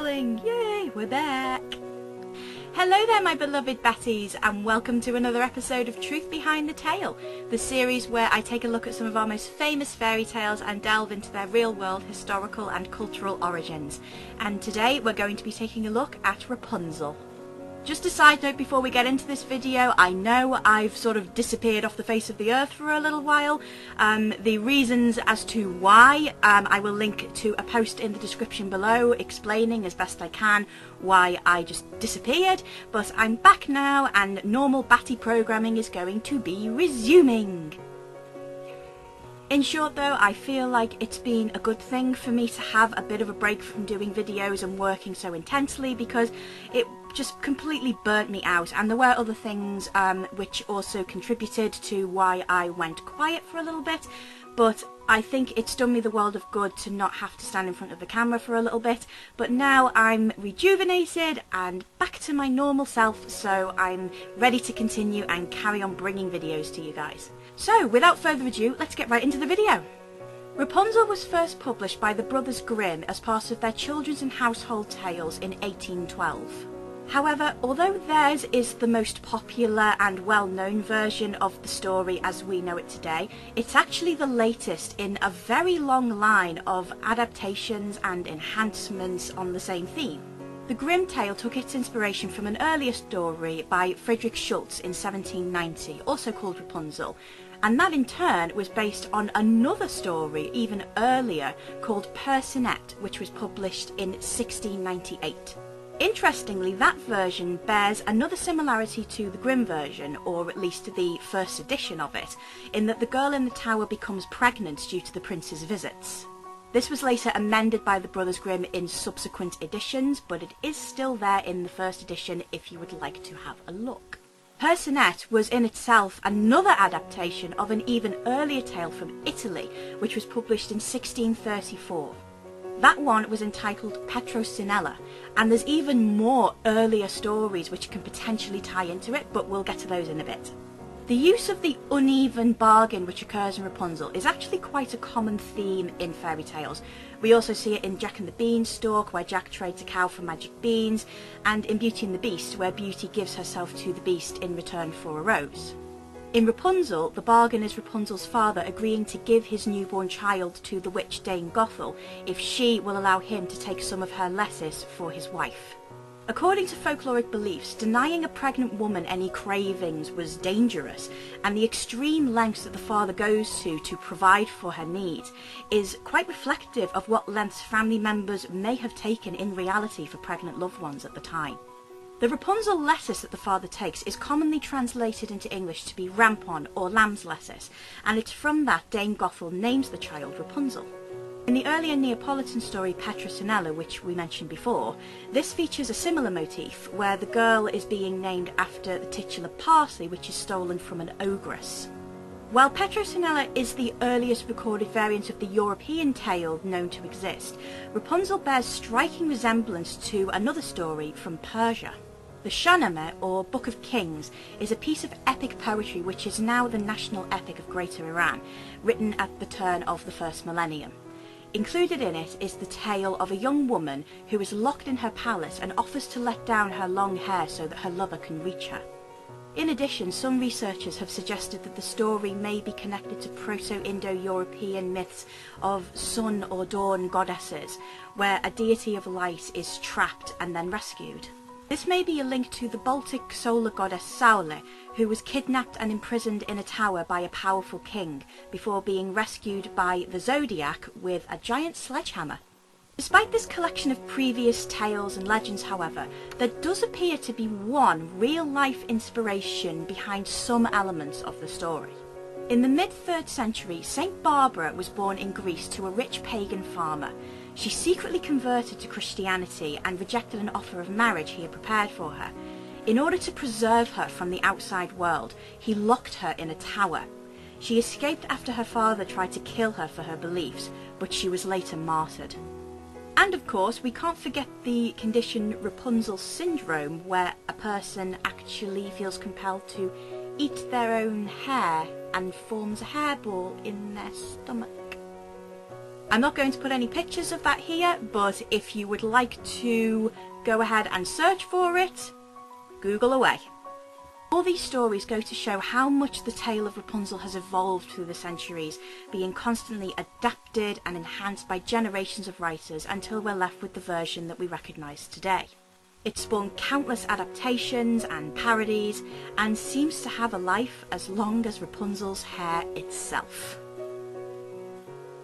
rolling! Yay, we're back! Hello there my beloved Betties, and welcome to another episode of Truth Behind the Tale, the series where I take a look at some of our most famous fairy tales and delve into their real world historical and cultural origins. And today we're going to be taking a look at Rapunzel. Just a side note before we get into this video, I know I've sort of disappeared off the face of the earth for a little while. The reasons as to why, I will link to a post in the description below explaining as best I can why I just disappeared, but I'm back now and normal Batty programming is going to be resuming. In short though, I feel like it's been a good thing for me to have a bit of a break from doing videos and working so intensely, because it just completely burnt me out, and there were other things which also contributed to why I went quiet for a little bit, but I think it's done me the world of good to not have to stand in front of the camera for a little bit. But now I'm rejuvenated and back to my normal self, so I'm ready to continue and carry on bringing videos to you guys. So without further ado, let's get right into the video. Rapunzel was first published by the Brothers Grimm as part of their children's and household tales in 1812. However, although theirs is the most popular and well-known version of the story as we know it today, it's actually the latest in a very long line of adaptations and enhancements on the same theme. The Grimm tale took its inspiration from an earlier story by Friedrich Schultz in 1790, also called Rapunzel, and that in turn was based on another story even earlier called Percinet, which was published in 1698. Interestingly, that version bears another similarity to the Grimm version, or at least the first edition of it, in that the girl in the tower becomes pregnant due to the prince's visits. This was later amended by the Brothers Grimm in subsequent editions, but it is still there in the first edition if you would like to have a look. Percinet was in itself another adaptation of an even earlier tale from Italy, which was published in 1634. That one was entitled Petronella, and there's even more earlier stories which can potentially tie into it, but we'll get to those in a bit. The use of the uneven bargain which occurs in Rapunzel is actually quite a common theme in fairy tales. We also see it in Jack and the Beanstalk, where Jack trades a cow for magic beans, and in Beauty and the Beast, where Beauty gives herself to the Beast in return for a rose. In Rapunzel, the bargain is Rapunzel's father agreeing to give his newborn child to the witch Dame Gothel if she will allow him to take some of her lettuce for his wife. According to folkloric beliefs, denying a pregnant woman any cravings was dangerous, and the extreme lengths that the father goes to provide for her needs is quite reflective of what lengths family members may have taken in reality for pregnant loved ones at the time. The Rapunzel lettuce that the father takes is commonly translated into English to be rampon or lamb's lettuce, and it's from that Dame Gothel names the child Rapunzel. In the earlier Neapolitan story Petronella, which we mentioned before, this features a similar motif, where the girl is being named after the titular parsley, which is stolen from an ogress. While Petronella is the earliest recorded variant of the European tale known to exist, Rapunzel bears striking resemblance to another story from Persia. The Shahnameh, or Book of Kings, is a piece of epic poetry which is now the national epic of Greater Iran, written at the turn of the first millennium. Included in it is the tale of a young woman who is locked in her palace and offers to let down her long hair so that her lover can reach her. In addition, some researchers have suggested that the story may be connected to Proto-Indo-European myths of sun or dawn goddesses, where a deity of light is trapped and then rescued. This may be a link to the Baltic solar goddess Saule, who was kidnapped and imprisoned in a tower by a powerful king, before being rescued by the Zodiac with a giant sledgehammer. Despite this collection of previous tales and legends, however, there does appear to be one real-life inspiration behind some elements of the story. In the mid-3rd century, Saint Barbara was born in Greece to a rich pagan farmer. She secretly converted to Christianity and rejected an offer of marriage he had prepared for her. In order to preserve her from the outside world, he locked her in a tower. She escaped after her father tried to kill her for her beliefs, but she was later martyred. And of course, we can't forget the condition Rapunzel syndrome, where a person actually feels compelled to eat their own hair and forms a hairball in their stomach. I'm not going to put any pictures of that here, but if you would like to go ahead and search for it, Google away. All these stories go to show how much the tale of Rapunzel has evolved through the centuries, being constantly adapted and enhanced by generations of writers until we're left with the version that we recognise today. It spawned countless adaptations and parodies, and seems to have a life as long as Rapunzel's hair itself.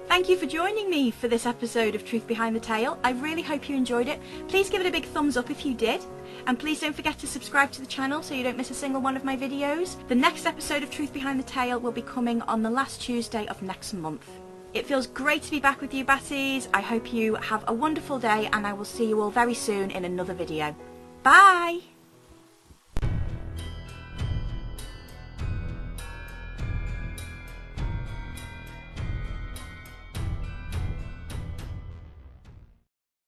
Thank you for joining me for this episode of Truth Behind the Tale. I really hope you enjoyed it. Please give it a big thumbs up if you did. And please don't forget to subscribe to the channel so you don't miss a single one of my videos. The next episode of Truth Behind the Tale will be coming on the last Tuesday of next month. It feels great to be back with you, Batties. I hope you have a wonderful day, and I will see you all very soon in another video. Bye!